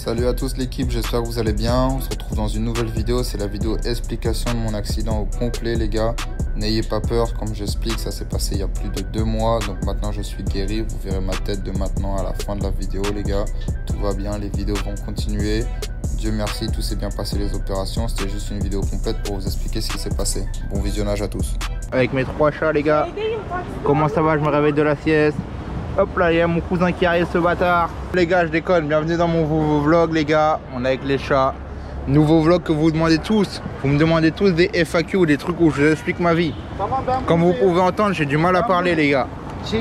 Salut à tous l'équipe, j'espère que vous allez bien. On se retrouve dans une nouvelle vidéo, c'est la vidéo explication de mon accident au complet les gars. N'ayez pas peur, comme j'explique, ça s'est passé il y a plus de 2 mois. Donc maintenant je suis guéri, vous verrez ma tête de maintenant à la fin de la vidéo les gars. Tout va bien, les vidéos vont continuer. Dieu merci, tout s'est bien passé les opérations. C'était juste une vidéo complète pour vous expliquer ce qui s'est passé. Bon visionnage à tous. Avec mes 3 chats les gars. Comment ça va? Je me réveille de la sieste. Hop là, il y a mon cousin qui arrive, ce bâtard. Les gars, je déconne, bienvenue dans mon nouveau vlog les gars. On est avec les chats. Nouveau vlog que vous demandez tous. Vous me demandez tous des FAQ ou des trucs où je vous explique ma vie. Comme vous pouvez entendre, j'ai du mal à parler les gars.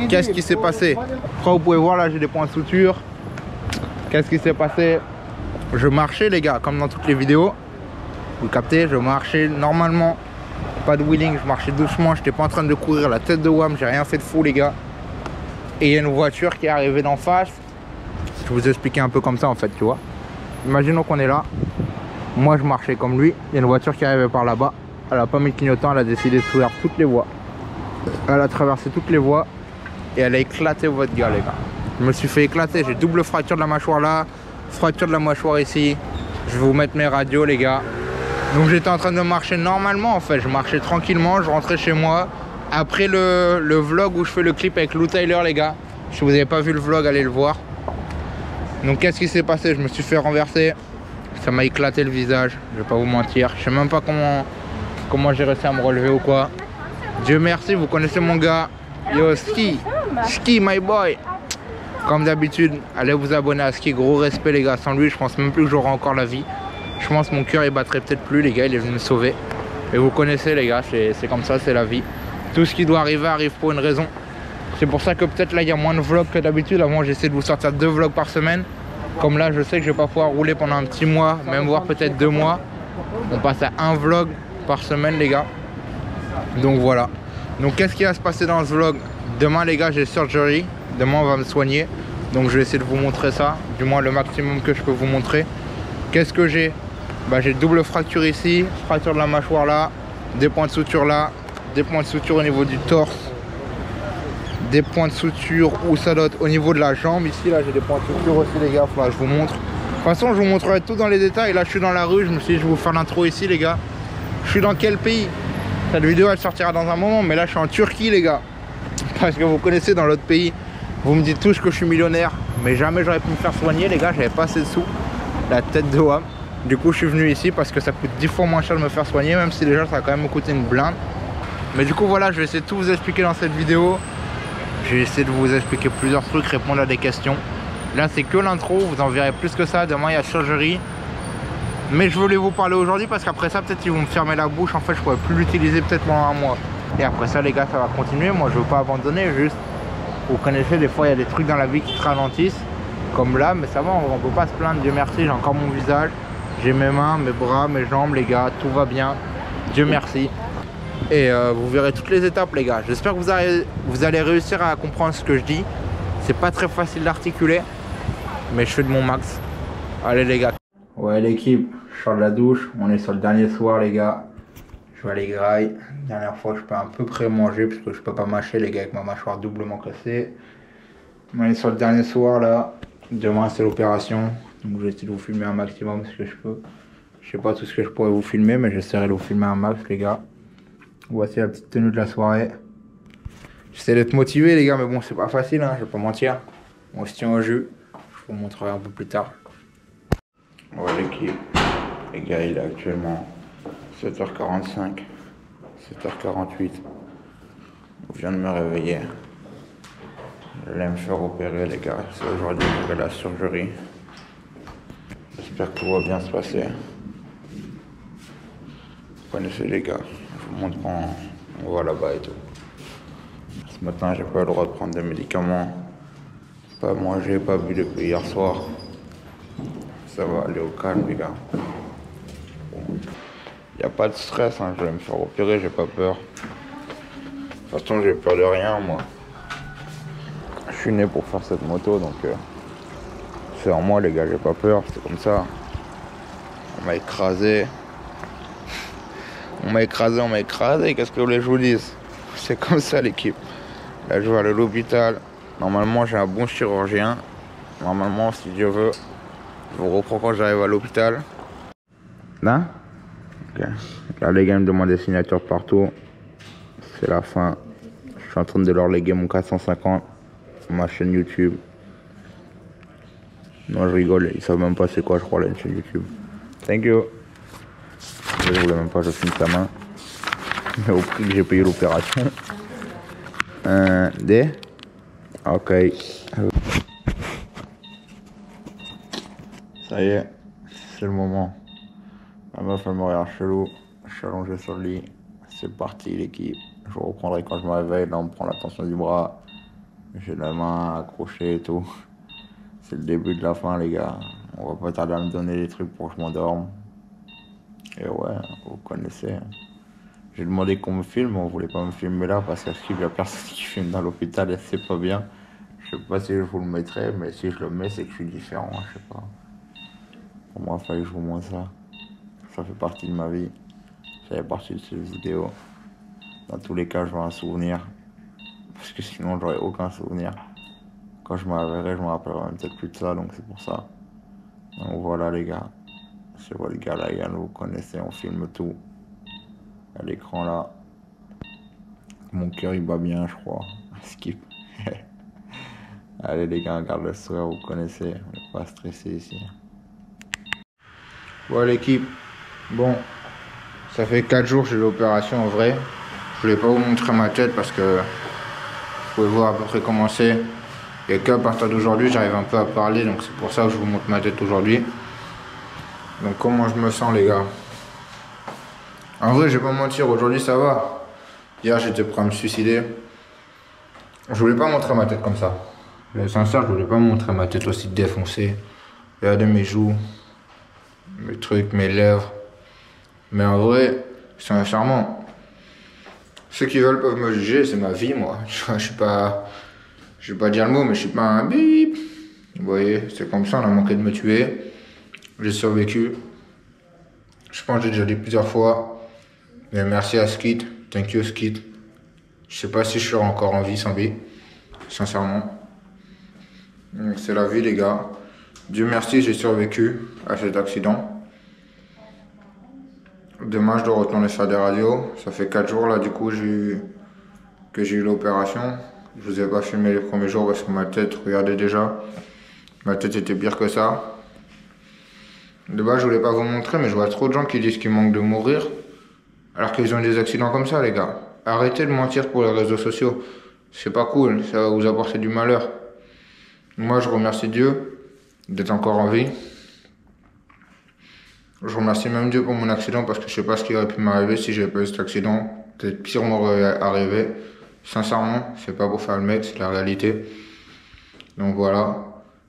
Qu'est-ce qui s'est passé? Après vous pouvez voir là, j'ai des points de suture. Qu'est-ce qui s'est passé? Je marchais les gars, comme dans toutes les vidéos. Vous captez, je marchais normalement. Pas de wheeling, je marchais doucement. J'étais pas en train de courir la tête de WAM, j'ai rien fait de fou les gars. Et il y a une voiture qui est arrivée d'en face. Je vais vous expliquer un peu comme ça en fait, tu vois. Imaginons qu'on est là. Moi je marchais comme lui. Il y a une voiture qui arrivait par là-bas. Elle a pas mis de clignotant, elle a décidé de faire toutes les voies. Elle a traversé toutes les voies. Et elle a éclaté votre gars les gars. Je me suis fait éclater, j'ai double fracture de la mâchoire là. Fracture de la mâchoire ici. Je vais vous mettre mes radios les gars. Donc j'étais en train de marcher normalement en fait. Je marchais tranquillement, je rentrais chez moi. Après le vlog où je fais le clip avec Lou Tyler les gars. Si vous n'avez pas vu le vlog, allez le voir. Donc qu'est-ce qui s'est passé? Je me suis fait renverser. Ça m'a éclaté le visage, je vais pas vous mentir. Je sais même pas comment j'ai réussi à me relever ou quoi. Dieu merci, vous connaissez mon gars. Yo Ski, Ski my boy. Comme d'habitude, allez vous abonner à Ski, gros respect les gars. Sans lui, je pense même plus que j'aurai encore la vie. Je pense que mon cœur il battrait peut-être plus les gars, il est venu me sauver. Et vous connaissez les gars, c'est comme ça, c'est la vie. Tout ce qui doit arriver arrive pour une raison. C'est pour ça que peut-être là il y a moins de vlogs que d'habitude. Avant j'essaie de vous sortir 2 vlogs par semaine. Comme là je sais que je vais pas pouvoir rouler pendant un petit mois, même voire peut-être 2 mois. On passe à 1 vlog par semaine les gars. Donc voilà. Donc qu'est-ce qui va se passer dans ce vlog? Demain les gars j'ai surgery. Demain on va me soigner. Donc je vais essayer de vous montrer ça. Du moins le maximum que je peux vous montrer. Qu'est-ce que j'ai? Bah j'ai double fracture ici. Fracture de la mâchoire là. Des points de suture là. Des points de suture au niveau du torse. Des points de suture où ça doit être au niveau de la jambe. Ici là j'ai des points de suture aussi les gars. Faudra que je vous montre. De toute façon je vous montrerai tout dans les détails. Là je suis dans la rue. Je me suis dit je vais vous faire l'intro ici les gars. Je suis dans quel pays? Cette vidéo elle sortira dans un moment. Mais là je suis en Turquie les gars. Parce que vous connaissez dans l'autre pays. Vous me dites tous que je suis millionnaire. Mais jamais j'aurais pu me faire soigner les gars. J'avais pas assez de sous. La tête de WAM. Du coup je suis venu ici parce que ça coûte 10 fois moins cher de me faire soigner. Même si déjà ça va quand même me coûter une blinde. Mais du coup voilà, je vais essayer de tout vous expliquer dans cette vidéo. Je vais essayer de vous expliquer plusieurs trucs, répondre à des questions. Là c'est que l'intro, vous en verrez plus que ça. Demain il y a surgery. Mais je voulais vous parler aujourd'hui parce qu'après ça peut-être ils vont me fermer la bouche. En fait je pourrais plus l'utiliser peut-être pendant un mois. Et après ça les gars ça va continuer. Moi je veux pas abandonner, juste vous connaissez des fois il y a des trucs dans la vie qui te ralentissent. Comme là, mais ça va, on peut pas se plaindre. Dieu merci, j'ai encore mon visage. J'ai mes mains, mes bras, mes jambes les gars, tout va bien. Dieu merci. Et vous verrez toutes les étapes les gars. J'espère que vous allez réussir à comprendre ce que je dis. C'est pas très facile d'articuler, mais je fais de mon max. Allez les gars. Ouais l'équipe, je sors de la douche. On est sur le dernier soir les gars. Je vais aller graille. Dernière fois je peux à peu près manger parce que je peux pas mâcher les gars avec ma mâchoire doublement cassée. On est sur le dernier soir là. Demain c'est l'opération. Donc je vais essayer de vous filmer un maximum ce que je peux. Je sais pas tout ce que je pourrais vous filmer, mais j'essaierai de vous filmer un max les gars. Voici la petite tenue de la soirée. J'essaie d'être motivé les gars, mais bon c'est pas facile hein, je vais pas mentir. On se tient au jus. Je vous montrerai un peu plus tard. Ouais l'équipe. Les gars il est actuellement 7h45. 7h48. Je viens de me réveiller. Je vais me faire opérer les gars. C'est aujourd'hui que la surgery. J'espère que tout va bien se passer. Vous connaissez les gars. Je vous montre quand on va là-bas et tout. Ce matin, j'ai pas le droit de prendre des médicaments. Pas manger, pas bu depuis hier soir. Ça va aller au calme les gars. Y a pas de stress, hein. Je vais me faire opérer, j'ai pas peur. De toute façon, j'ai peur de rien moi. Je suis né pour faire cette moto donc c'est en moi les gars, j'ai pas peur, c'est comme ça. On m'a écrasé. On m'a écrasé, qu'est-ce que vous voulez que je vous dise? C'est comme ça l'équipe. Là je vais aller à l'hôpital. Normalement j'ai un bon chirurgien. Normalement si Dieu veut, Je vous reprends quand j'arrive à l'hôpital. Là ok. Là, les gars me demandent des signatures partout. C'est la fin. Je suis en train de leur léguer mon 450. Ma chaîne YouTube. Non, je rigole. Ils savent même pas c'est quoi, je crois, la chaîne YouTube. Thank you. Je voulais même pas, je filme sa main. Mais au prix que j'ai payé l'opération. D. Ok. Ça y est, c'est le moment. Ma meuf elle me regarde chelou. Je suis allongé sur le lit. C'est parti l'équipe. Je vous reprendrai quand je me réveille. Là on me prend la tension du bras. J'ai la main accrochée et tout. C'est le début de la fin les gars. On va pas tarder à me donner des trucs pour que je m'endorme. Et ouais, vous connaissez. J'ai demandé qu'on me filme, on voulait pas me filmer là parce qu'à ce qu'il y a personne qui filme dans l'hôpital et c'est pas bien. Je sais pas si je vous le mettrai, mais si je le mets c'est que je suis différent, je sais pas. Pour moi il fallait que je vous montre ça. Ça fait partie de ma vie. Ça fait partie de cette vidéo. Dans tous les cas je veux un souvenir. Parce que sinon j'aurais aucun souvenir. Quand je me réveillerai, je me rappellerai peut-être plus de ça, donc c'est pour ça. Donc voilà les gars. C'est quoi les gars là, vous connaissez, on filme tout. À l'écran là. Mon cœur il bat bien je crois. Skip. Allez les gars, regarde le sourire, vous connaissez. On n'est pas stressé ici. Voilà l'équipe. Bon. Ça fait 4 jours que j'ai l'opération en vrai. Je voulais pas vous montrer ma tête parce que vous pouvez voir à peu près comment c'est. Et qu'à partir d'aujourd'hui j'arrive un peu à parler, donc c'est pour ça que je vous montre ma tête aujourd'hui. Donc comment je me sens les gars. En vrai je vais pas mentir, aujourd'hui ça va. Hier j'étais prêt à me suicider. Je voulais pas montrer ma tête comme ça. Mais sincère, je voulais pas montrer ma tête aussi défoncée. Regardez mes joues, mes trucs, mes lèvres. Mais en vrai, sincèrement, ceux qui veulent peuvent me juger, c'est ma vie moi. Je suis pas... Je vais pas dire le mot, mais je suis pas un bip. Vous voyez, c'est comme ça, on a manqué de me tuer. J'ai survécu. Je pense que j'ai déjà dit plusieurs fois. Mais merci à Skit. Thank you Skit. Je sais pas si je serai encore en vie sans vie. Sincèrement. C'est la vie les gars. Dieu merci, j'ai survécu à cet accident. Demain je dois retourner faire des radios. Ça fait 4 jours là du coup que j'ai eu l'opération. Je vous ai pas filmé les premiers jours parce que ma tête, regardez déjà. Ma tête était pire que ça. De base je voulais pas vous montrer mais je vois trop de gens qui disent qu'ils manquent de mourir. Alors qu'ils ont des accidents comme ça les gars. Arrêtez de mentir pour les réseaux sociaux. C'est pas cool, ça va vous apporter du malheur. Moi je remercie Dieu d'être encore en vie. Je remercie même Dieu pour mon accident parce que je sais pas ce qui aurait pu m'arriver si j'avais pas eu cet accident. Peut-être pire m'aurait arrivé. Sincèrement, c'est pas pour faire le mec, c'est la réalité. Donc voilà.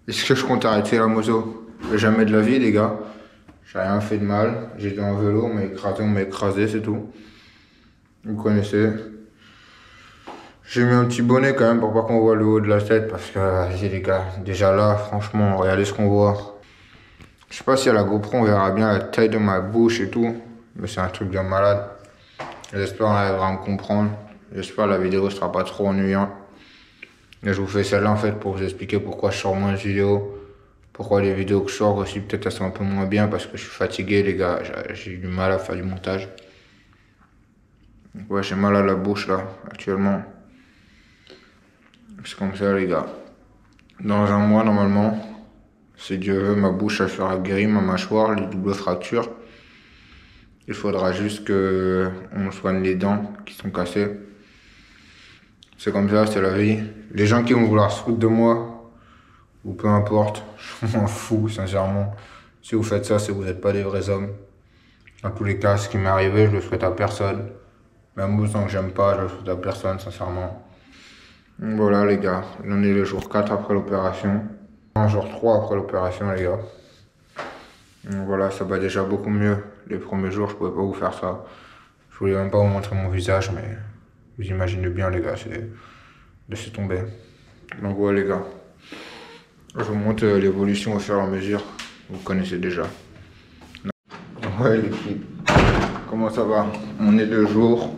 Est-ce que je compte arrêter la moto? Jamais de la vie les gars. J'ai rien fait de mal. J'étais en vélo, on m'a écrasé, c'est tout. Vous connaissez. J'ai mis un petit bonnet quand même pour pas qu'on voit le haut de la tête parce que, vas-y les gars, déjà là, franchement, regardez ce qu'on voit. Je sais pas si à la GoPro on verra bien la taille de ma bouche et tout, mais c'est un truc de malade. J'espère qu'on arrivera à me comprendre. J'espère que la vidéo sera pas trop ennuyante. Et je vous fais celle-là en fait pour vous expliquer pourquoi je sors moins de vidéos. Pourquoi les vidéos que je sors aussi peut-être elles sont un peu moins bien parce que je suis fatigué les gars. J'ai eu du mal à faire du montage. Donc, ouais, j'ai mal à la bouche là actuellement. C'est comme ça les gars. Dans un mois normalement, si Dieu veut, ma bouche elle sera guérie, ma mâchoire, les doubles fractures. Il faudra juste que on soigne les dents qui sont cassées. C'est comme ça, c'est la vie. Les gens qui vont vouloir se foutre de moi, ou peu importe, je m'en fous sincèrement. Si vous faites ça, c'est que vous n'êtes pas des vrais hommes. Dans tous les cas, ce qui m'est arrivé, je le souhaite à personne. Même vous, tant que j'aime pas, je le souhaite à personne, sincèrement. Donc voilà les gars, on est le jour 4 après l'opération. Jour 3 après l'opération les gars. Donc voilà, ça va déjà beaucoup mieux. Les premiers jours, je pouvais pas vous faire ça. Je voulais même pas vous montrer mon visage, mais vous imaginez bien les gars, c'est laissez tomber. Donc voilà les gars. Je vous montre l'évolution au fur et à mesure. Vous connaissez déjà. Ouais l'équipe. Comment ça va? On est le jour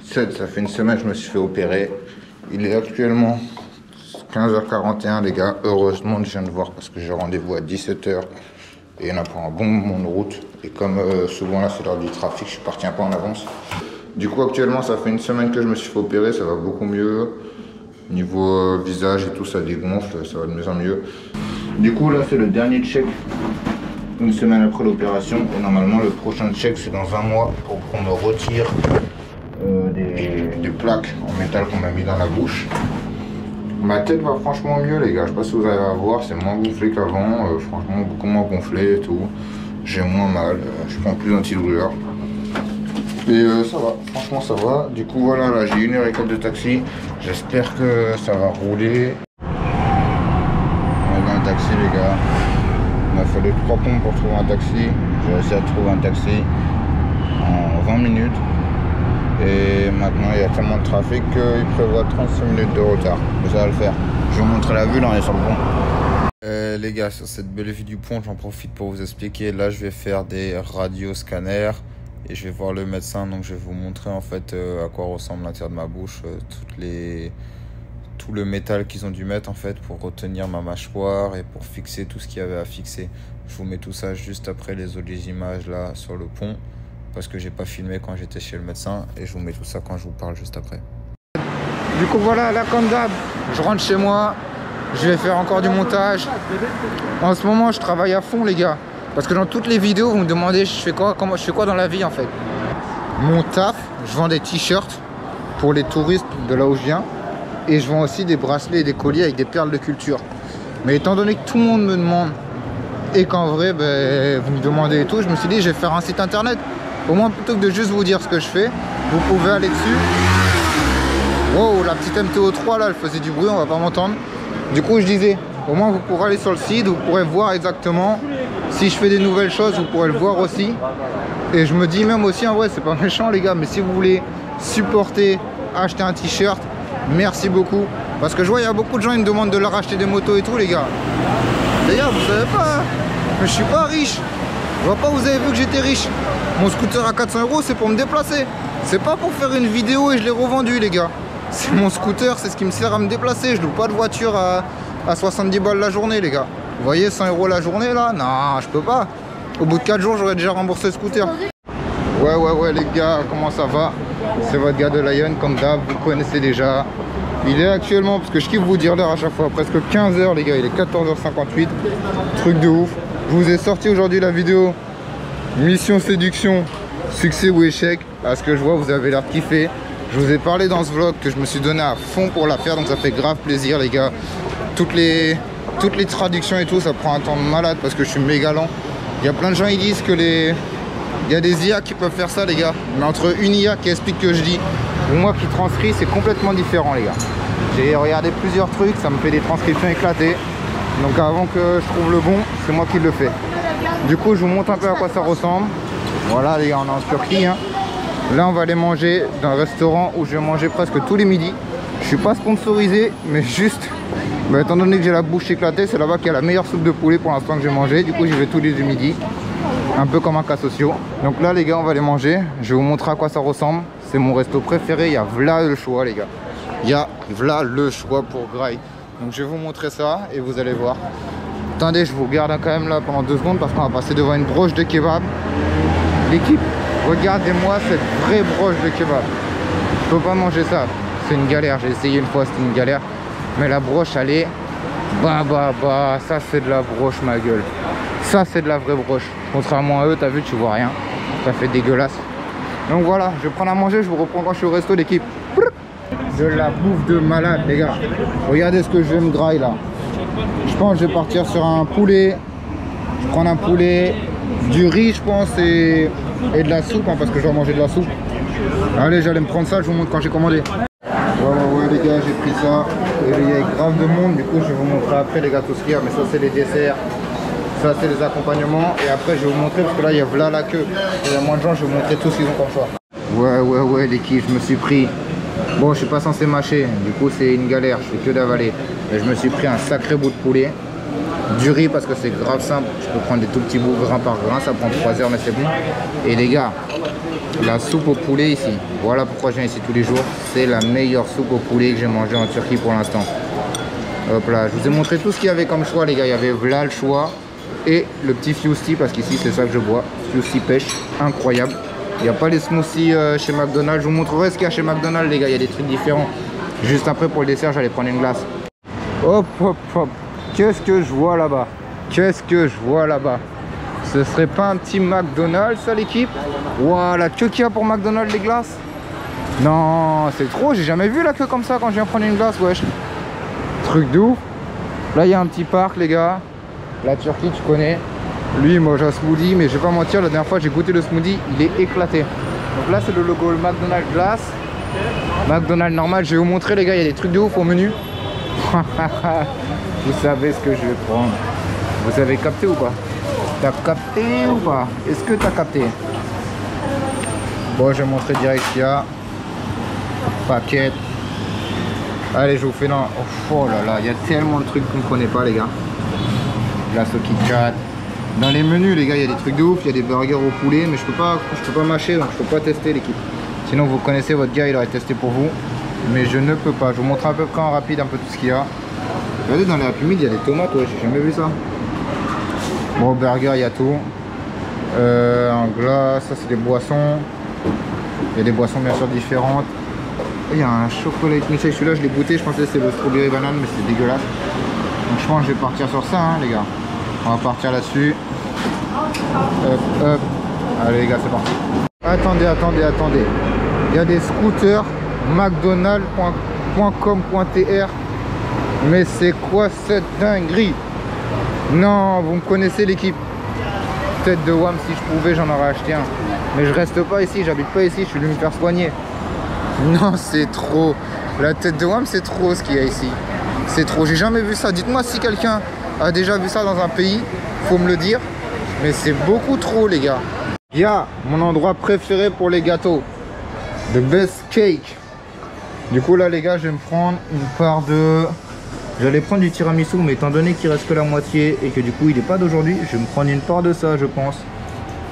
7, ça fait une semaine que je me suis fait opérer. Il est actuellement 15h41 les gars. Heureusement je viens de voir parce que j'ai rendez-vous à 17h. Et il y en a pour un bon moment de route. Et comme souvent là c'est l'heure du trafic, je suis parti un peu en avance. Du coup actuellement ça fait une semaine que je me suis fait opérer, ça va beaucoup mieux. Niveau visage et tout ça dégonfle, ça va de mieux en mieux. Du coup là c'est le dernier check, une semaine après l'opération. Et normalement le prochain check c'est dans un mois pour qu'on me retire des plaques en métal qu'on m'a mis dans la bouche. Ma tête va franchement mieux les gars, je sais pas si vous allez la voir, c'est moins gonflé qu'avant, franchement beaucoup moins gonflé et tout. J'ai moins mal, je prends plus d'antidouleur. Et ça va, franchement ça va. Du coup voilà, là j'ai 1h15 de taxi, j'espère que ça va rouler. On a un taxi les gars, il m'a fallu 3 pompes pour trouver un taxi. J'ai réussi à trouver un taxi en 20 minutes. Et maintenant il y a tellement de trafic qu'il prévoit 36 minutes de retard. Mais ça va le faire. Je vais vous montrer la vue, là on est sur le pont. Les gars, sur cette belle vue du pont, j'en profite pour vous expliquer. Là je vais faire des radioscanners et je vais voir le médecin. Donc je vais vous montrer en fait à quoi ressemble l'intérieur de ma bouche, tout le métal qu'ils ont dû mettre en fait pour retenir ma mâchoire et pour fixer tout ce qu'il y avait à fixer. Je vous mets tout ça juste après les autres images là sur le pont, parce que j'ai pas filmé quand j'étais chez le médecin, et je vous mets tout ça quand je vous parle juste après. Du coup voilà, là comme d'hab, je rentre chez moi, je vais faire encore du montage. En ce moment je travaille à fond les gars, parce que dans toutes les vidéos vous me demandez je fais quoi dans la vie en fait. Mon taf, je vends des t-shirts pour les touristes de là où je viens, et je vends aussi des bracelets et des colliers avec des perles de culture. Mais étant donné que tout le monde me demande, et qu'en vrai vous me demandez et tout, je me suis dit je vais faire un site internet. Au moins, plutôt que de juste vous dire ce que je fais, vous pouvez aller dessus. Wow, la petite MTO3 là, elle faisait du bruit, on va pas m'entendre. Du coup, je disais, au moins vous pourrez aller sur le site, vous pourrez voir exactement si je fais des nouvelles choses, vous pourrez le voir aussi. Et je me dis même aussi, en vrai, c'est pas méchant les gars, mais si vous voulez supporter, acheter un t-shirt, merci beaucoup. Parce que je vois, il y a beaucoup de gens qui me demandent de leur acheter des motos et tout les gars. D'ailleurs, vous savez pas, mais je suis pas riche. Je vois pas, vous avez vu que j'étais riche. Mon scooter à 400 €, c'est pour me déplacer. C'est pas pour faire une vidéo et je l'ai revendu les gars. C'est mon scooter, c'est ce qui me sert à me déplacer. Je loue pas de voiture à 70 balles la journée les gars. Vous voyez 100 € la journée là? Non, je peux pas. Au bout de 4 jours, j'aurais déjà remboursé le scooter. Ouais les gars, comment ça va? C'est votre gars de Lion, comme d'hab, vous connaissez déjà. Il est actuellement, parce que je kiffe vous dire l'heure à chaque fois, presque 15 h les gars, il est 14h58. Truc de ouf. Je vous ai sorti aujourd'hui la vidéo Mission Séduction, succès ou échec. À ce que je vois, vous avez l'air kiffé. Je vous ai parlé dans ce vlog que je me suis donné à fond pour la faire, donc ça fait grave plaisir les gars. Toutes les traductions et tout, ça prend un temps de malade parce que je suis méga lent. Il y a plein de gens qui disent que il y a des IA qui peuvent faire ça les gars. Mais entre une IA qui explique que je dis ou moi qui transcris, c'est complètement différent les gars. J'ai regardé plusieurs trucs, ça me fait des transcriptions éclatées. Donc avant que je trouve le bon, c'est moi qui le fais. Du coup, je vous montre un peu à quoi ça ressemble. Voilà les gars, on est en Turquie. Hein. Là, on va aller manger dans un restaurant où je vais manger presque tous les midis. Je suis pas sponsorisé, mais juste, étant donné que j'ai la bouche éclatée, c'est là-bas qu'il y a la meilleure soupe de poulet pour l'instant que j'ai mangé. Du coup, j'y vais tous les midis. Un peu comme un cas social. Donc là, les gars, on va aller manger. Je vais vous montrer à quoi ça ressemble. C'est mon resto préféré. Il y a v'là le choix, les gars. Il y a v'là le choix pour Grail. Donc je vais vous montrer ça et vous allez voir. Attendez, je vous regarde quand même là pendant 2 secondes parce qu'on va passer devant une broche de kebab. L'équipe, regardez-moi cette vraie broche de kebab. Je peux pas manger ça, c'est une galère. J'ai essayé une fois, c'était une galère. Mais la broche, elle est... ça c'est de la broche ma gueule. Ça c'est de la vraie broche. Contrairement à eux, t'as vu, tu vois rien. Ça fait dégueulasse. Donc voilà, je vais prendre à manger, je vous reprends quand je suis au resto l'équipe. De la bouffe de malade les gars. Regardez ce que je vais me grailler là. Je pense que je vais partir sur un poulet. Je vais prendre un poulet, du riz je pense et de la soupe hein, parce que je dois manger de la soupe. Allez, j'allais me prendre ça, je vous montre quand j'ai commandé. Ouais les gars, j'ai pris ça. Et il y a grave de monde, du coup je vais vous montrer après les gars tout ce qu'il y a. Mais ça c'est les desserts, ça c'est les accompagnements. Et après je vais vous montrer parce que là il y a v'là la queue. Il y a moins de gens, je vais vous montrer tout ce qu'ils ont comme choix. Ouais l'équipe, je me suis pris. Bon, je suis pas censé mâcher, du coup c'est une galère, je fais que d'avaler. Mais je me suis pris un sacré bout de poulet, du riz parce que c'est grave simple, je peux prendre des tout petits bouts grain par grain, ça prend 3 heures mais c'est bon. Et les gars, la soupe au poulet ici, voilà pourquoi je viens ici tous les jours, c'est la meilleure soupe au poulet que j'ai mangé en Turquie pour l'instant. Hop là, je vous ai montré tout ce qu'il y avait comme choix les gars, il y avait v'là le choix, et le petit Fusty, parce qu'ici c'est ça que je bois. Fusty pêche, incroyable. Il n'y a pas les smoothies chez McDonald's. Je vous montrerai ce qu'il y a chez McDonald's, les gars. Il y a des trucs différents. Juste après, pour le dessert, j'allais prendre une glace. Hop, hop, hop. Qu'est-ce que je vois là-bas? Qu'est-ce que je vois là-bas? Ce serait pas un petit McDonald's, ça, l'équipe? Voilà, que qu'il y a pour McDonald's, les glaces? Non, c'est trop. J'ai jamais vu la queue comme ça quand je viens prendre une glace, wesh. Truc de ouf. Là, il y a un petit parc, les gars. La Turquie, tu connais. Lui, il mange un smoothie, mais je vais pas mentir, la dernière fois j'ai goûté le smoothie, il est éclaté. Donc là, c'est le logo McDonald's glace. McDonald's normal, je vais vous montrer, les gars, il y a des trucs de ouf au menu. Vous savez ce que je vais prendre. Vous avez capté ou pas? T'as capté ou pas? Est-ce que t'as capté? Bon, je vais montrer direct ce qu'il y a. Paquet. Allez, je vous fais dans... Oh là là, il y a tellement de trucs qu'on ne connaît pas, les gars. Glace au Kit Kat. Dans les menus, les gars, il y a des trucs de ouf. Il y a des burgers au poulet, mais je peux pas mâcher, donc je peux pas tester, l'équipe. Sinon, vous connaissez votre gars, il aurait testé pour vous. Mais je ne peux pas. Je vous montre à peu près en rapide un peu tout ce qu'il y a. Regardez, dans les Happy Meal, il y a des tomates, ouais, j'ai jamais vu ça. Bon, burger, il y a tout. En glace, ça c'est des boissons. Il y a des boissons bien sûr différentes. Il y a un chocolat milkshake, celui-là je l'ai goûté, je pensais que c'était le strawberry banane, mais c'est dégueulasse. Donc je pense que je vais partir sur ça, hein, les gars. On va partir là-dessus. Hop, hop. Allez les gars, c'est parti. Attendez, attendez, attendez. Il y a des scooters mcdonald.com.tr. Mais c'est quoi cette dinguerie? Non, vous me connaissez l'équipe. Tête de WAM, si je pouvais, j'en aurais acheté un. Mais je reste pas ici, j'habite pas ici, je suis venu me faire soigner. Non, c'est trop. La tête de WAM, c'est trop ce qu'il y a ici. C'est trop, j'ai jamais vu ça. Dites-moi si quelqu'un a déjà vu ça dans un pays, faut me le dire. Mais c'est beaucoup trop, les gars. Il y a mon endroit préféré pour les gâteaux. The best cake. Du coup, là, les gars, je vais me prendre une part de... J'allais prendre du tiramisu, mais étant donné qu'il reste que la moitié et que du coup, il n'est pas d'aujourd'hui, je vais me prendre une part de ça, je pense.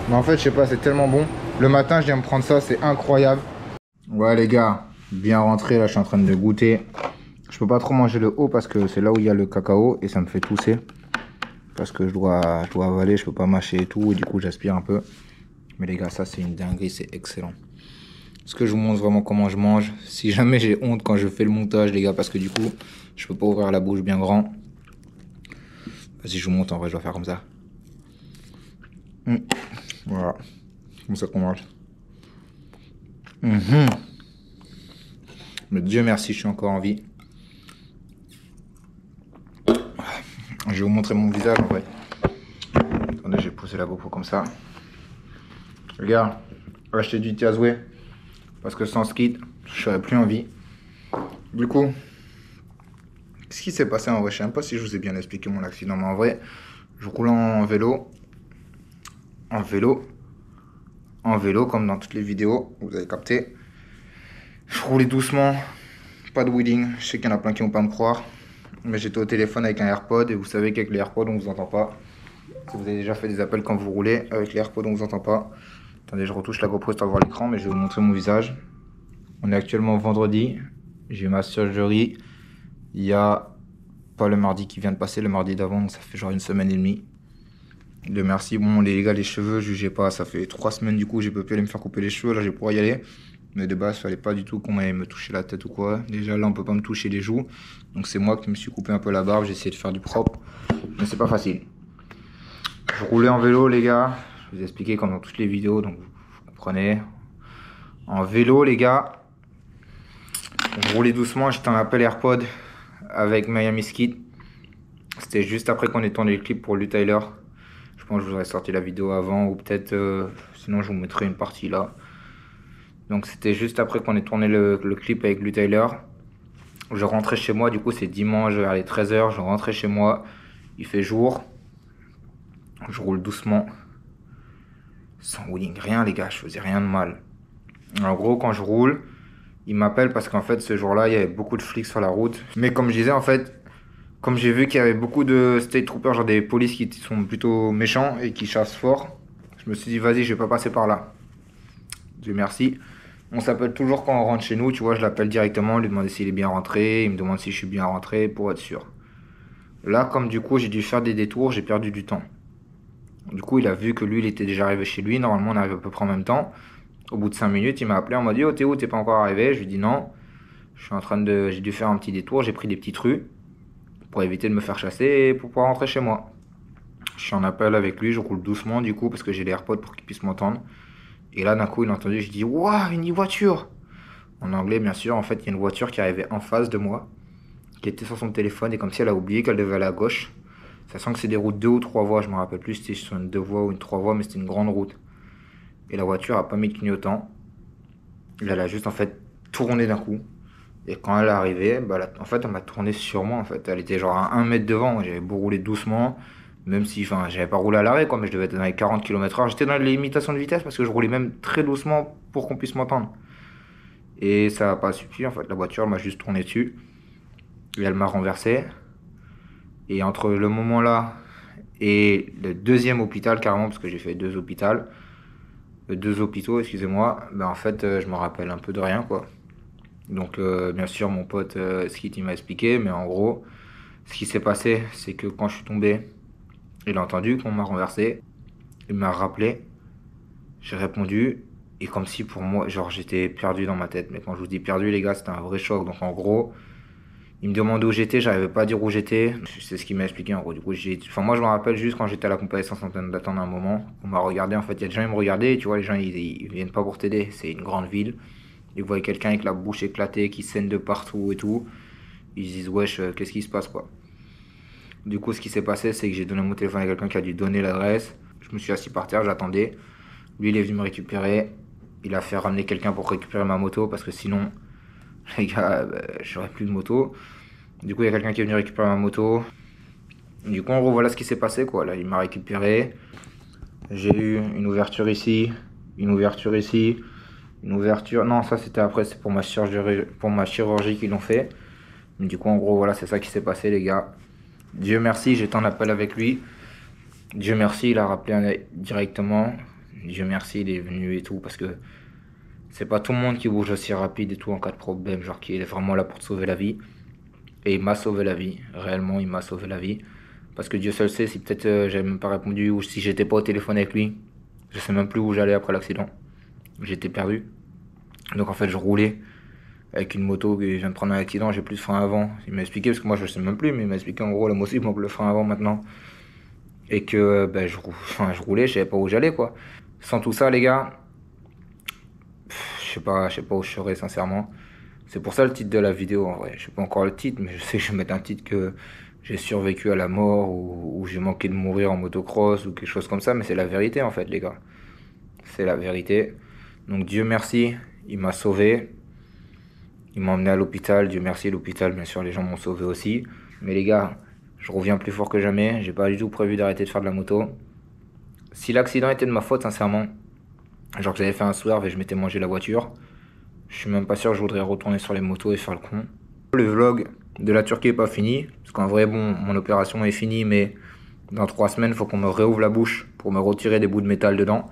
Mais en fait, je sais pas, c'est tellement bon. Le matin, je viens me prendre ça, c'est incroyable. Ouais, les gars, bien rentré. Là, je suis en train de goûter. Je peux pas trop manger le haut parce que c'est là où il y a le cacao et ça me fait tousser. Parce que je dois avaler, je peux pas mâcher et tout. Et du coup, j'aspire un peu. Mais les gars, ça, c'est une dinguerie, c'est excellent. Est-ce que je vous montre vraiment comment je mange? Si jamais j'ai honte quand je fais le montage, les gars, parce que du coup, je peux pas ouvrir la bouche bien grand. Vas-y, je vous montre, en vrai, je dois faire comme ça. Voilà. Comme ça qu'on mange. Mais Dieu merci, je suis encore en vie. Je vais vous montrer mon visage, en vrai. Attendez, j'ai poussé la GoPro comme ça. Regarde, acheter du Tiazoué. Parce que sans skid, je serais plus en vie. Du coup, qu'est-ce qui s'est passé en vrai? Je sais même pas si je vous ai bien expliqué mon accident, mais en vrai, je roule en vélo. En vélo, comme dans toutes les vidéos, vous avez capté. Je roulais doucement, pas de wheeling. Je sais qu'il y en a plein qui vont pas me croire. Mais j'étais au téléphone avec un AirPod et vous savez qu'avec les AirPods, on vous entend pas. Si vous avez déjà fait des appels quand vous roulez, avec les AirPods, on vous entend pas. Attendez, je retouche la GoPro pour voir l'écran, mais je vais vous montrer mon visage. On est actuellement vendredi. J'ai eu ma surgery. Il y a pas le mardi qui vient de passer, le mardi d'avant, donc ça fait genre 1 semaine et demie. Dieu merci. Bon, les gars, les cheveux, jugez pas. Ça fait 3 semaines du coup, j'ai pas pu aller me faire couper les cheveux. Là, j'ai pouvoir y aller. Mais de base, il fallait pas du tout qu'on aille me toucher la tête ou quoi. Déjà, là, on peut pas me toucher les joues. Donc, c'est moi qui me suis coupé un peu la barbe. J'ai essayé de faire du propre. Mais c'est pas facile. Je roulais en vélo, les gars. Je vous ai expliqué comme dans toutes les vidéos, donc vous comprenez. En vélo, les gars, je roulais doucement, j'étais en appel AirPod avec Miami Skid. C'était juste après qu'on ait tourné le clip pour Lu Tyler. Je pense que je vous aurais sorti la vidéo avant, ou peut-être, sinon je vous mettrai une partie là. Donc c'était juste après qu'on ait tourné le clip avec Lu Tyler. Je rentrais chez moi, du coup c'est dimanche vers les 13 h, je rentrais chez moi, il fait jour. Je roule doucement. Sans wheeling, rien les gars, je faisais rien de mal. En gros, quand je roule, ils m'appellent parce qu'en fait, ce jour-là, il y avait beaucoup de flics sur la route. Mais comme je disais, en fait, comme j'ai vu qu'il y avait beaucoup de state troopers, genre des polices qui sont plutôt méchants et qui chassent fort, je me suis dit, vas-y, je vais pas passer par là. Dieu merci. On s'appelle toujours quand on rentre chez nous, tu vois, je l'appelle directement, lui demander s'il est bien rentré, il me demande si je suis bien rentré pour être sûr. Là, comme du coup, j'ai dû faire des détours, j'ai perdu du temps. Du coup, il a vu que lui, il était déjà arrivé chez lui. Normalement, on arrive à peu près en même temps. Au bout de 5 minutes, il m'a appelé, on m'a dit: oh Théo, t'es pas encore arrivé? Je lui dis non. J'ai dû faire un petit détour, j'ai pris des petites rues pour éviter de me faire chasser et pour pouvoir rentrer chez moi. Je suis en appel avec lui, je roule doucement du coup parce que j'ai les AirPods pour qu'il puisse m'entendre. Et là, d'un coup, il a entendu, je dis: waouh, une voiture! En anglais, bien sûr, en fait, il y a une voiture qui arrivait en face de moi, qui était sur son téléphone et comme si elle a oublié qu'elle devait aller à gauche. Ça sent que c'est des routes 2 ou 3 voies, je me rappelle plus si c'était sur une 2 voies ou une 3 voies, mais c'était une grande route. Et la voiture a pas mis de clignotant. Elle a juste en fait tourné d'un coup. Et quand elle est arrivée, bah, en fait, elle m'a tourné sur moi. En fait, elle était genre à 1 mètre devant. J'avais beau rouler doucement, même si, enfin, j'avais pas roulé à l'arrêt, quoi, mais je devais être dans les 40 km/h. J'étais dans les limitations de vitesse parce que je roulais même très doucement pour qu'on puisse m'entendre. Et ça n'a pas suffi. En fait, la voiture m'a juste tourné dessus et elle m'a renversé. Et entre le moment là et le deuxième hôpital, carrément, parce que j'ai fait 2 hôpitaux, excusez-moi, ben en fait, je me rappelle un peu de rien, quoi. Donc, bien sûr, mon pote Skit, il m'a expliqué, mais en gros, ce qui s'est passé, c'est que quand je suis tombé, il a entendu qu'on m'a renversé, il m'a rappelé, j'ai répondu, et comme si pour moi, genre, j'étais perdu dans ma tête. Mais quand je vous dis perdu, les gars, c'était un vrai choc. Donc, en gros, il me demandait où j'étais, j'arrivais pas à dire où j'étais. C'est ce qu'il m'a expliqué, en gros. Du coup, moi, je me rappelle juste quand j'étais à la convalescence en train d'attendre un moment, on m'a regardé. En fait, il y a des gens qui me regardaient, et tu vois, les gens, ils viennent pas pour t'aider. C'est une grande ville. Ils voient quelqu'un avec la bouche éclatée, qui saigne de partout et tout. Ils se disent: wesh, qu'est-ce qui se passe, quoi. Du coup, ce qui s'est passé, c'est que j'ai donné mon téléphone à quelqu'un qui a dû donner l'adresse. Je me suis assis par terre, j'attendais. Lui, il est venu me récupérer. Il a fait ramener quelqu'un pour récupérer ma moto parce que sinon, les gars, j'aurais plus de moto. Du coup, il y a quelqu'un qui est venu récupérer ma moto. Du coup, en gros, voilà ce qui s'est passé, quoi. Là, il m'a récupéré. J'ai eu une ouverture ici, une ouverture ici, une ouverture. Non, ça c'était après, c'est pour ma chirurgie qu'ils l'ont fait. Mais du coup, en gros, voilà, c'est ça qui s'est passé, les gars. Dieu merci, j'étais en appel avec lui. Dieu merci, il a rappelé directement. Dieu merci, il est venu et tout, parce que c'est pas tout le monde qui bouge aussi rapide et tout en cas de problème, genre qui est vraiment là pour te sauver la vie. Et il m'a sauvé la vie, réellement, il m'a sauvé la vie. Parce que Dieu seul sait si peut-être j'avais même pas répondu ou si j'étais pas au téléphone avec lui. Je sais même plus où j'allais après l'accident. J'étais perdu. Donc en fait, je roulais avec une moto qui vient de prendre un accident, j'ai plus de frein avant. Il m'a expliqué, parce que moi je sais même plus, mais il m'a expliqué en gros la moto il manque le frein avant maintenant. Et que ben, je roulais, je savais pas où j'allais, quoi. Sans tout ça, les gars, je sais pas où je serais sincèrement. C'est pour ça le titre de la vidéo, en vrai. Je sais pas encore le titre, mais je sais que je vais mettre un titre que j'ai survécu à la mort ou j'ai manqué de mourir en motocross ou quelque chose comme ça, mais c'est la vérité en fait, les gars. C'est la vérité. Donc Dieu merci, il m'a sauvé. Il m'a emmené à l'hôpital. Dieu merci, l'hôpital, bien sûr, les gens m'ont sauvé aussi. Mais les gars, je reviens plus fort que jamais. J'ai pas du tout prévu d'arrêter de faire de la moto. Si l'accident était de ma faute, sincèrement, genre que j'avais fait un swerve et je m'étais mangé la voiture, je suis même pas sûr que je voudrais retourner sur les motos et faire le con. Le vlog de la Turquie est pas fini. Parce qu'en vrai, bon, mon opération est finie, mais dans 3 semaines, il faut qu'on me réouvre la bouche pour me retirer des bouts de métal dedans.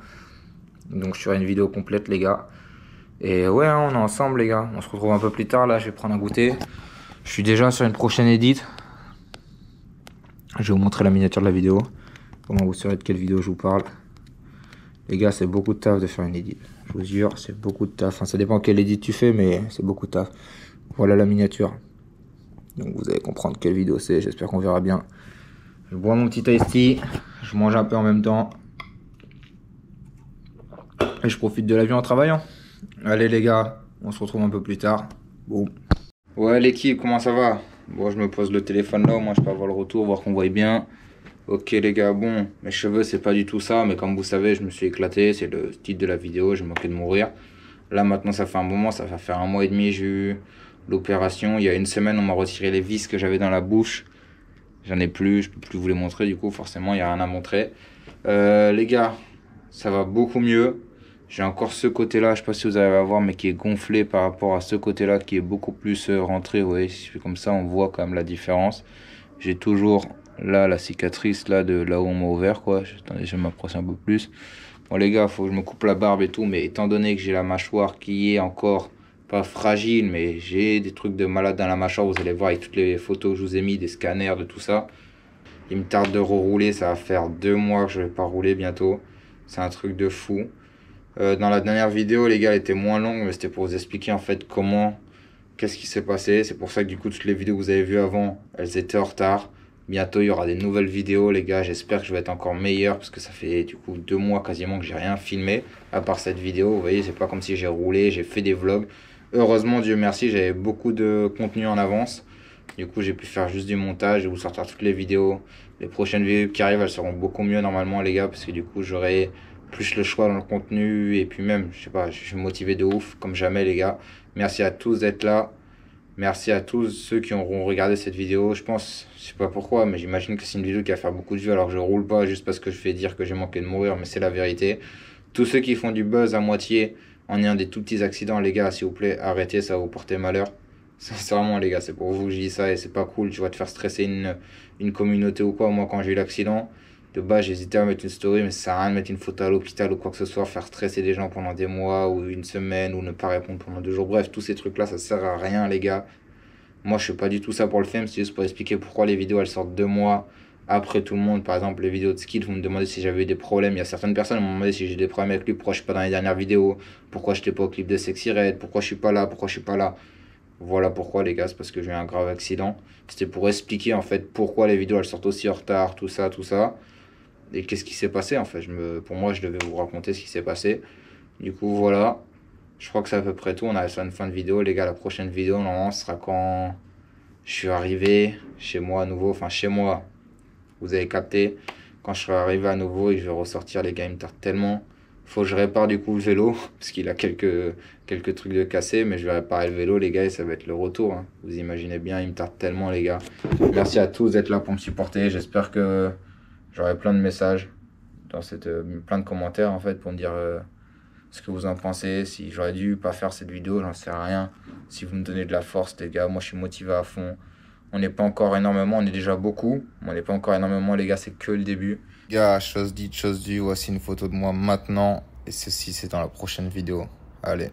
Donc je ferai une vidéo complète, les gars. Et ouais, on est ensemble, les gars. On se retrouve un peu plus tard. Là, je vais prendre un goûter. Je suis déjà sur une prochaine edit. Je vais vous montrer la miniature de la vidéo. Comment vous saurez de quelle vidéo je vous parle. Les gars, c'est beaucoup de taf de faire une edit. Je vous jure, c'est beaucoup de taf. Enfin, ça dépend quelle edit tu fais, mais c'est beaucoup de taf. Voilà la miniature. Donc vous allez comprendre quelle vidéo c'est. J'espère qu'on verra bien. Je bois mon petit iced tea. Je mange un peu en même temps. Et je profite de la vie en travaillant. Allez les gars, on se retrouve un peu plus tard. Bon. Ouais l'équipe, comment ça va? Bon, je me pose le téléphone là, moi je peux avoir le retour, voir qu'on voit bien. Ok les gars, bon, mes cheveux c'est pas du tout ça, mais comme vous savez, je me suis éclaté, c'est le titre de la vidéo, j'ai manqué de mourir. Là maintenant ça fait un moment, ça va faire 1 mois et demi, j'ai eu l'opération. Il y a 1 semaine, on m'a retiré les vis que j'avais dans la bouche. J'en ai plus, je peux plus vous les montrer, du coup forcément il n'y a rien à montrer. Les gars, ça va beaucoup mieux. J'ai encore ce côté là, je sais pas si vous allez voir, mais qui est gonflé par rapport à ce côté là qui est beaucoup plus rentré. Vous voyez, si je fais comme ça, on voit quand même la différence. J'ai toujours là la cicatrice là de là où on m'a ouvert, quoi. Attendez, je vais m'approcher un peu plus. Bon les gars, faut que je me coupe la barbe et tout, mais étant donné que j'ai la mâchoire qui est encore pas fragile, mais j'ai des trucs de malade dans la mâchoire, vous allez voir avec toutes les photos que je vous ai mis, des scanners, de tout ça. Il me tarde de rerouler, ça va faire 2 mois que je vais pas rouler bientôt. C'est un truc de fou. Dans la dernière vidéo, les gars, elle était moins longue, mais c'était pour vous expliquer en fait qu'est-ce qui s'est passé. C'est pour ça que du coup, toutes les vidéos que vous avez vues avant, elles étaient en retard. Bientôt, il y aura des nouvelles vidéos, les gars. J'espère que je vais être encore meilleur parce que ça fait du coup 2 mois quasiment que j'ai rien filmé à part cette vidéo. Vous voyez, c'est pas comme si j'ai roulé, j'ai fait des vlogs. Heureusement, Dieu merci, j'avais beaucoup de contenu en avance. Du coup, j'ai pu faire juste du montage et vous sortir toutes les vidéos. Les prochaines vidéos qui arrivent, elles seront beaucoup mieux normalement, les gars, parce que du coup, j'aurai plus le choix dans le contenu. Et puis même, je sais pas, je suis motivé de ouf, comme jamais, les gars. Merci à tous d'être là. Merci à tous ceux qui auront regardé cette vidéo. Je pense, je sais pas pourquoi, mais j'imagine que c'est une vidéo qui va faire beaucoup de vues alors que je roule pas juste parce que je vais dire que j'ai manqué de mourir, mais c'est la vérité. Tous ceux qui font du buzz à moitié en ayant des tout petits accidents, les gars, s'il vous plaît, arrêtez, ça va vous porter malheur. Sincèrement, les gars, c'est pour vous que je dis ça et c'est pas cool. Tu vas te faire stresser une communauté ou quoi. Moi, quand j'ai eu l'accident, de base, j'hésitais à mettre une story, mais ça sert à rien de mettre une photo à l'hôpital ou quoi que ce soit, faire stresser des gens pendant des mois ou une semaine ou ne pas répondre pendant 2 jours. Bref, tous ces trucs-là, ça sert à rien, les gars. Moi, je fais pas du tout ça pour le film, c'est juste pour expliquer pourquoi les vidéos elles sortent 2 mois après tout le monde. Par exemple, les vidéos de Skid, vous me demandez si j'avais eu des problèmes. Il y a certaines personnes qui m'ont demandé si j'ai des problèmes avec lui, pourquoi je suis pas dans les dernières vidéos, pourquoi je n'étais pas au clip de Sexy Red, pourquoi je suis pas là, pourquoi je suis pas là. Voilà pourquoi, les gars, c'est parce que j'ai eu un grave accident. C'était pour expliquer en fait pourquoi les vidéos elles sortent aussi en retard, tout ça, tout ça. Et qu'est-ce qui s'est passé en fait. Pour moi, je devais vous raconter ce qui s'est passé. Du coup, voilà. Je crois que c'est à peu près tout. On arrive sur une fin de vidéo, les gars. La prochaine vidéo, normalement, ce sera quand je suis arrivé chez moi à nouveau. Enfin, chez moi, vous avez capté. Quand je serai arrivé à nouveau et que je vais ressortir, les gars, il me tarde tellement. Faut que je répare du coup le vélo. Parce qu'il a quelques trucs de cassé. Mais je vais réparer le vélo, les gars, et ça va être le retour. Hein. Vous imaginez bien, il me tarde tellement, les gars. Merci à tous d'être là pour me supporter. J'espère que j'aurai plein de messages. Plein de commentaires, en fait, pour me dire ce que vous en pensez, si j'aurais dû pas faire cette vidéo, j'en sais rien. Si vous me donnez de la force, les gars, moi je suis motivé à fond. On n'est pas encore énormément, on est déjà beaucoup, mais on n'est pas encore énormément, les gars, c'est que le début. Gars, chose dite, chose due, voici une photo de moi maintenant, et ceci c'est dans la prochaine vidéo. Allez.